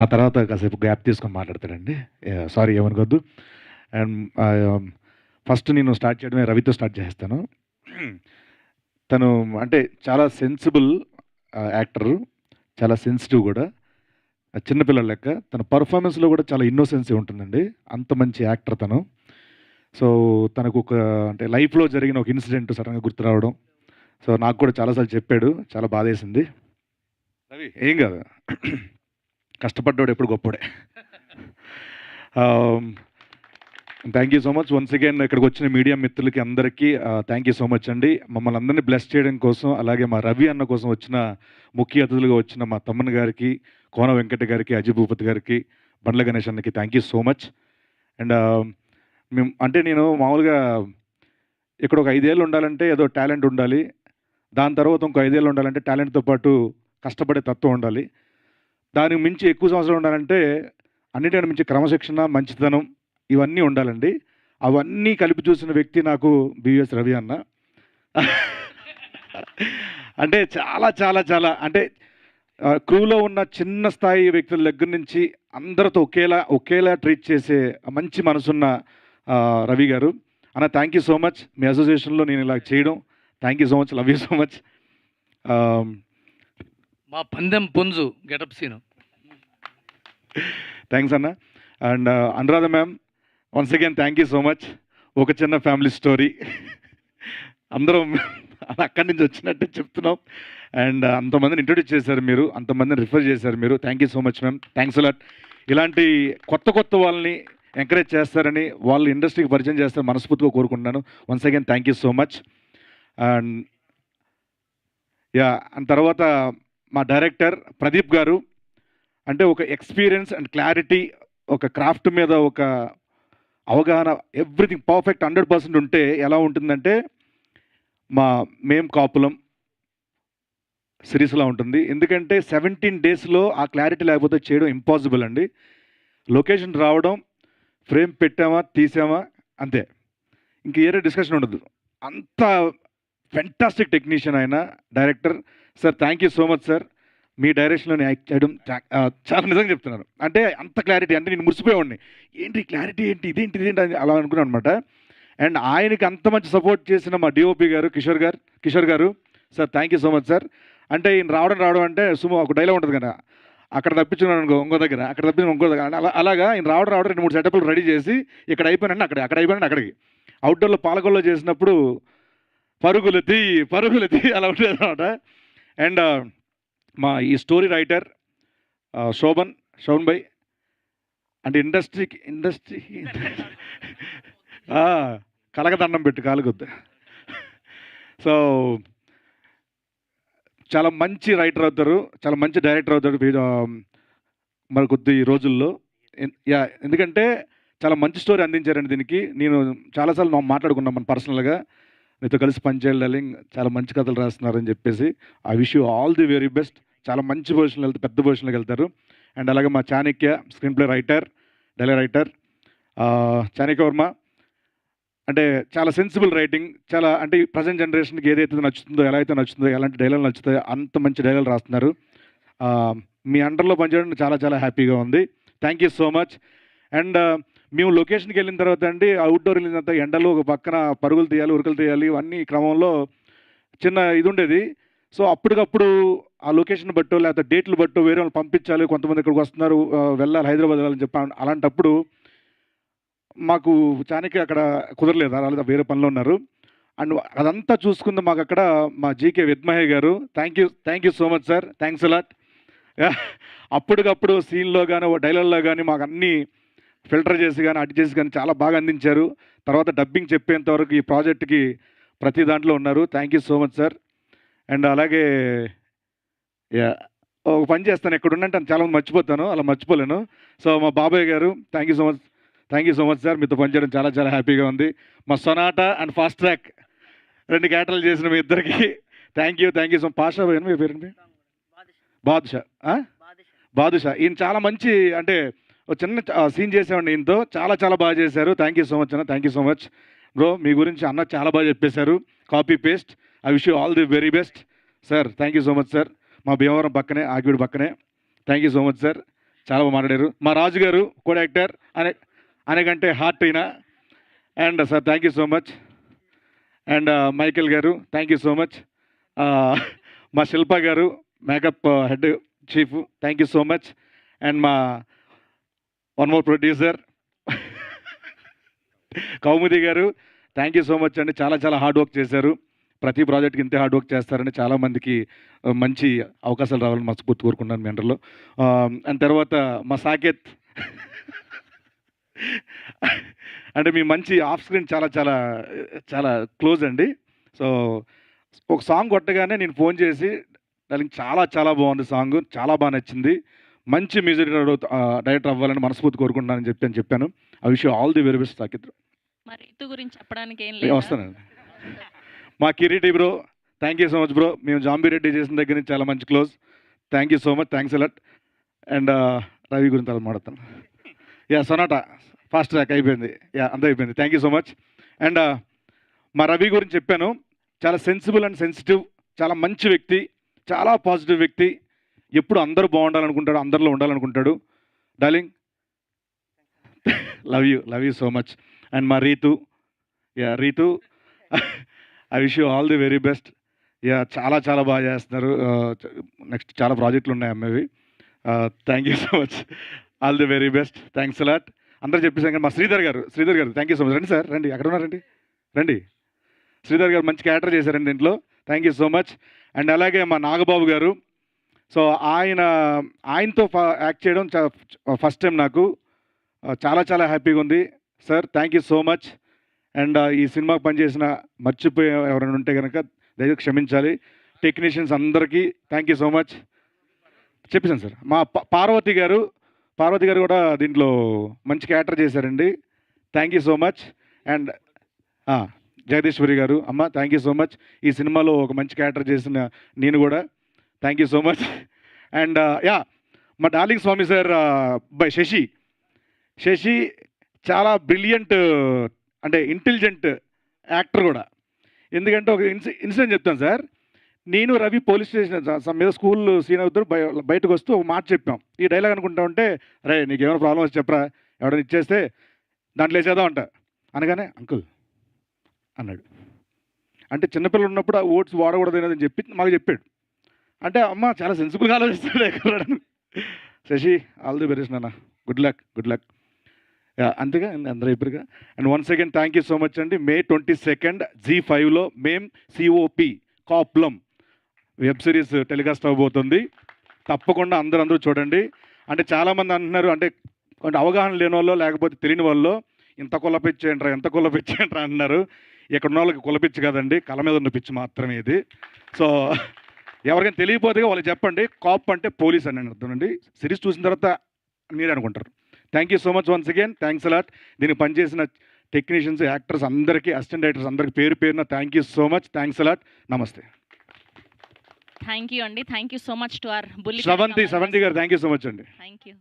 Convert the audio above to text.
ఆ తర్వాత కాసేపు గ్యాప్ తీసుకొని మాట్లాడతాడండి. సారీ ఏమనుకోవద్దు. అండ్ ఫస్ట్ నేను స్టార్ట్ చేయడమే రవితో స్టార్ట్ చేసేస్తాను. తను అంటే చాలా సెన్సిబుల్ యాక్టరు. చాలా సెన్సిటివ్ గూడా. చిన్న పిల్లోడు లెక్క. తన పెర్ఫార్మన్స్‌లో గూడా చాలా ఇన్నోసెన్సీ ఉంటుందండి. అంత మంచి యాక్టర్ తను. సో, తనకొక అంటే లైఫ్‌లో జరిగిన ఒక ఇన్సిడెంట్ సడెన్‌గా గుర్తు రావడం. సో, నాకు కూడా చాలా సార్లు చెప్పాడు. చాలా బాధేసింది. రవి ఏం గాదు. కష్టపడ్డోడు ఎప్పుడు గొప్పోడే. Ah, thank you so much once again ఇక్కడికొచ్చిన మీడియా మిత్రులకి అందరికీ థ్యాంక్ యూ సో మచ్ అండి. మమ్మల్ని అందరిని బ్లెస్ చేయడం కోసం, అలాగే మా రవి అన్న కోసం వచ్చిన ముఖ్య అతిథులుగా వచ్చిన మా తమ్మన్న గారికి, కోన వెంకట గారికి, అజయ్ భూపతి గారికి, బండ్ల గణేష్ అన్నకి thank you so much. And మేము అంటే నేను మామూలుగా ఇక్కడ ఒక 5 ఏళ్ళు ఉండాలంటే ఏదో టాలెంట్ ఉండాలి. దాని తర్వాత ఇంకో 5 ఏళ్ళు ఉండాలంటే టాలెంట్‌తో పాటు కష్టపడే తత్వం ఉండాలి. దానికి మించి ఎక్కువ సంవత్సరాలు ఉండాలంటే అన్నిటికన్నా మించి క్రమశిక్షణ, మంచితనం ఇవన్నీ ఉండాలండి. అవన్నీ కలిపి చూసిన వ్యక్తి నాకు బివిఎస్ రవి అన్న. అంటే చాలా చాలా చాలా అంటే క్రూలో ఉన్న చిన్న స్థాయి వ్యక్తుల దగ్గర నుంచి అందరితో ఒకేలా ట్రీట్ చేసే మంచి మనసున్న రవి గారు. అన్న థ్యాంక్ యూ సో మచ్. మీ అసోసియేషన్‌లో నేను ఇలా చేయడం. Thank you so much. Love you so much. మా పందెం పుంజు గెటప్ సీను. థ్యాంక్స్ అన్న. And Anuradha ma'am once again thank you so much. ఒక చిన్న ఫ్యామిలీ స్టోరీ. అందరం అక్కడి నుంచి వచ్చినట్టే చెప్తున్నాం. అండ్ అంతమందిని ఇంట్రొడ్యూస్ చేశారు మీరు. అంతమందిని రిఫర్ చేశారు మీరు. Thank you so much ma'am. Thanks a lot. ఇలాంటి కొత్త వాళ్ళని ఎంకరేజ్ చేస్తారని, వాళ్ళు ఇండస్ట్రీకి పరిచయం చేస్తారని మనస్ఫూర్తిగా కోరుకుంటున్నాను. Once again thank you so much. And and తర్వాత మా డైరెక్టర్ ప్రదీప్ గారు అంటే ఒక ఎక్స్పీరియన్స్ అండ్ క్లారిటీ, ఒక క్రాఫ్ట్ మీద ఒక అవగాహన, ఎవ్రీథింగ్ పర్ఫెక్ట్ 100% ఉంటే ఎలా ఉంటుందంటే మేం కాపులం సిరీస్‌లా ఉంటుంది. ఎందుకంటే 17 డేస్‌లో ఆ క్లారిటీ లేకపోతే చేయడం ఇంపాసిబుల్ అండి. లొకేషన్ రావడం, ఫ్రేమ్ పెట్టామా, తీసామా అంతే. ఇంక ఏరే డిస్కషన్ ఉండదు. అంత ఫెంటాస్టిక్ టెక్నీషియన్ ఆయన director. Sir thank you so much sir. మీ డైరెక్షన్‌లో నేను యాక్ట్ చేయడం చాలా నిజంగా చెప్తున్నాను. అంటే అంత క్లారిటీ అంటే నేను మురిసిపోయేవాడిని. ఏంటి క్లారిటీ ఏంటి? ఇదేంటి అని అలా అనుకున్నాను అనమాట. అండ్ ఆయనకి అంత మంచి సపోర్ట్ చేసిన మా డిఓపి గారు కిషోర్ గారు sir thank you so much sir. అంటే ఈయన రావడం అంటే ఒక డైలాగ్ ఉంటుంది కదా, అక్కడ తప్పించుకున్నాను అనుకో ఇంకో దగ్గర, అక్కడ తప్పించిన ఇంకో దగ్గర అలాగా ఈయన రావడం 2, 3 సెటప్లు రెడీ చేసి ఇక్కడ అయిపోయినండి అక్కడ అయిపోయినండి అక్కడికి. అవుట్డోర్లో పాలకొల్లో చేసినప్పుడు పరుగులు తీ అలా ఉంటుంది అనమాట. అండ్ మా ఈ స్టోరీ రైటర్ శోభన్ భాయ్ అంటే ఇండస్ట్రీ కలగదండం పెట్టి కాలుకొద్దు. సో చాలా మంచి రైటర్ అవుతారు, చాలా మంచి డైరెక్టర్ అవుతాడు మరి కొద్ది రోజుల్లో. ఎందుకంటే చాలా మంచి స్టోరీ అందించారండి దీనికి. నేను చాలాసార్లు మాట్లాడుకున్నాం మన పర్సనల్గా, మీతో కలిసి పనిచేయాలి డార్లింగ్, చాలా మంచి కథలు రాస్తున్నారని చెప్పేసి. I wish you all the very best. చాలా మంచి పొజిషన్లో వెళ్తే పెద్ద పొజిషన్లోకి వెళ్తారు. అండ్ అలాగే మా Chanakya screen play writer, dialogue writer Chanakya Varma అంటే చాలా సెన్సిబుల్ రైటింగ్, చాలా అంటే ప్రజెంట్ జనరేషన్కి ఏదైతే నచ్చుతుందో, ఎలా అయితే నచ్చుతుందో, ఎలాంటి డైలాగ్ నచ్చుతాయో అంత మంచి డైలాగ్ రాస్తున్నారు. మీ అండర్లో పనిచేయడం చాలా చాలా హ్యాపీగా ఉంది. Thank you so much. And మేము లొకేషన్కి వెళ్ళిన తర్వాత అండి, అవుట్డోర్ వెళ్ళిన తర్వాత ఎండలో ఒక పక్కన పరుగులు తీయాలి, ఉరుకులు తీయాలి, ఇవన్నీ క్రమంలో చిన్న ఇది ఉండేది. సో అప్పటికప్పుడు ఆ లొకేషన్ బట్టో లేకపోతే డేట్లు బట్టో వేరే వాళ్ళు పంపించాలి, కొంతమంది ఇక్కడికి వస్తున్నారు, వెళ్ళాలి హైదరాబాద్ వెళ్ళాలని చెప్పి అలాంటప్పుడు మాకు చాణక్య అక్కడ కుదరలేదు, అలాగే వేరే పనిలో ఉన్నారు. అండ్ అదంతా చూసుకుంది మాకు అక్కడ మా జీకే విద్మహే గారు. Thank you so much sir. Thanks a lot. అప్పటికప్పుడు సీన్లో కానీ డైలాగ్లో కానీ మాకు అన్నీ ఫిల్టర్ చేసి కానీ అటు చేసి కానీ చాలా బాగా అందించారు. తర్వాత డబ్బింగ్ చెప్పేంత వరకు ఈ ప్రాజెక్ట్కి ప్రతి దాంట్లో ఉన్నారు. Thank you so much sir. And అలాగే ఒక పని చేస్తాను, ఎక్కడ ఉన్నట్టు చాలామంది మర్చిపోతాను, అలా మర్చిపోలేను. సో మా బాబాయ్ గారు thank you so much sir. మీతో పనిచేయడం చాలా చాలా హ్యాపీగా ఉంది. మా సొనాటా అండ్ ఫాస్ట్ ట్రాక్ 2 క్యాటర్లు చేసిన మీ ఇద్దరికి థ్యాంక్ యూ సో పాషా భయ్ మీ పేరు బాదుషా. ఈయన చాలా మంచి అంటే ఒక చిన్న సీన్ చేసామండి ఈయనతో, చాలా చాలా బాగా చేశారు. థ్యాంక్ యూ సో మచ్ అన్న. Thank you so much bro. మీ గురించి అన్న చాలా బాగా చెప్పేశారు, copy paste. I wish you all the very best sir. Thank you so much sir. మా భీమవరం పక్కనే, ఆకివీడు పక్కనే. Thank you so much sir. చాలా బాగా మాట్లాడారు. మా రాజు గారు కోడ్ యాక్టర్ అనేకంటే హార్ట్ అయినా. And sir thank you so much. And Michael garu thank you so much. మా శిల్ప గారు makeup head chief thank you so much. And మా వన్ మోర్ ప్రొడ్యూసర్ కౌముది గారు థ్యాంక్ యూ సో మచ్ అండి. చాలా చాలా హార్డ్ వర్క్ చేశారు. ప్రతి ప్రాజెక్ట్కి ఇంతే హార్డ్ వర్క్ చేస్తారని చాలామందికి మంచి అవకాశాలు రావాలని మనస్ఫూర్తి కోరుకున్నాను మీ అండర్లో. అండ్ తర్వాత మా సాకేత్ అంటే మీ మంచి ఆఫ్ స్క్రీన్ చాలా చాలా చాలా క్లోజ్ అండి. సో ఒక సాంగ్ కొట్టగానే నేను ఫోన్ చేసి దానికి చాలా చాలా బాగుంది సాంగ్, చాలా బాగా నచ్చింది, మంచి మ్యూజిక్ డైరెక్టర్ అవ్వాలని మనస్ఫూర్తి కోరుకుంటున్నానని చెప్పాను. I wish you all the very best Saketh. మరి రితు గురించి చెప్పడానికి ఏం లేదు. వస్తానండి. మా Kireeti bro thank you so much bro. మేము జాంబీ రెడ్డి చేసిన దగ్గర నుంచి చాలా మంచి close. Thank you so much, thanks a lot. And Ravi గురించి అలా మాట్లాడతాను. యా సొనాటా ఫాస్ట్ ట్రాక్ అయిపోయింది. యా అంతా అయిపోయింది. Thank you so much. And మా రవి గురించి చెప్పాను. చాలా సెన్సిబుల్ అండ్ సెన్సిటివ్, చాలా మంచి వ్యక్తి, చాలా పాజిటివ్ వ్యక్తి, ఎప్పుడు అందరూ బాగుండాలనుకుంటాడు, అందరిలో ఉండాలనుకుంటాడు. Darling love you so much. And మా Ritu I wish you all the very best. Yeah చాలా చాలా బాగా చేస్తున్నారు. నెక్స్ట్ చాలా ప్రాజెక్టులు ఉన్నాయి అమ్మేవి. Thank you so much, all the very best, thanks a lot. అందరూ చెప్పేసాం కానీ మా Sridhar garu thank you so much. రండి సార్, రండి, అక్కడ ఉన్నారండి, రండి. శ్రీధర్ గారు మంచి క్యారెక్టర్ చేశారండి దీంట్లో. Thank you so much. And అలాగే మా నాగబాబు గారు. సో ఆయనతో యాక్ట్ చేయడం ఫస్ట్ టైం నాకు. చాలా చాలా హ్యాపీగా ఉంది sir. Thank you so much. And ఈ సినిమాకి పనిచేసిన మర్చిపోయే ఎవరైనా ఉంటే కనుక దయచేసి క్షమించాలి. టెక్నీషియన్స్ అందరికీ థ్యాంక్ యూ సో మచ్. చెప్పేసాను సార్. మా పార్వతి గారు కూడా దీంట్లో మంచి క్యారెక్టర్ చేశారండి. Thank you so much. And Jagadeeswari garu అమ్మ థ్యాంక్ యూ సో మచ్. ఈ సినిమాలో ఒక మంచి క్యారెక్టర్ చేసిన నేను కూడా thank you so much. And మా darling Swami sir by Shashi చాలా బ్రిలియంట్ అంటే ఇంటెలిజెంట్ యాక్టర్ కూడా. ఎందుకంటే ఒక ఇన్సిడెంట్ చెప్తాను సార్. నేను రవి పోలీస్ స్టేషన్ మీద స్కూల్ సీన్ అవుతారు, బయటకు వస్తూ ఒక మాట చెప్పాం. ఈ డైలాగ్ అనుకుంటా ఉంటే రే నీకేమైనా ప్రాబ్లం వచ్చి చెప్పరా, ఎవరైనా ఇచ్చేస్తే దాంట్లో వేసేద్దాం అంట అనగానే అంకుల్ అన్నాడు. అంటే చిన్నపిల్లలు ఉన్నప్పుడు ఆ ఓట్స్ వాడకూడదు అని చెప్పి మాకు చెప్పాడు. అంటే అమ్మ చాలా సెన్సిబుల్గా ఆలోచిస్తాడు ఎక్కడ. శశి ఆల్ ది బెస్ట్ నాన్న, గుడ్ లక్. అంతేగా అందరూ అయిపోయారుగా. And once again thank you so much అండి. May 22 Zee5లో మేం COP కాప్లం వెబ్ సిరీస్ టెలికాస్ట్ అవ్వబోతుంది. తప్పకుండా అందరూ చూడండి. అంటే చాలామంది అంటున్నారు అంటే అవగాహన లేని వాళ్ళు లేకపోతే తెలియని వాళ్ళు ఇంత కులపిచ్చేంట్రా అంటున్నారు. ఇక్కడ ఉన్న వాళ్ళకి కులపిచ్చి కదండి, కళ మీద ఉన్న పిచ్చి మాత్రమే ఇది. సో ఎవరికైనా తెలియకపోతే వాళ్ళకి చెప్పండి, కాప్ అంటే పోలీస్ అని అర్థం అండి. సిరీస్ చూసిన తర్వాత మీరే అనుకుంటారు. Thank you so much once again, thanks a lot. దీనికి పనిచేసిన టెక్నీషియన్స్, యాక్టర్స్ అందరికీ, అసిస్టెంట్ డైరెక్టర్స్ అందరికీ పేరున thank you so much, thanks allot. నమస్తే. థ్యాంక్ యూ అండి. Thank you so much to our బుల్లి శ్రవంతి గారు థ్యాంక్ యూ సో మచ్ అండి. Thank you.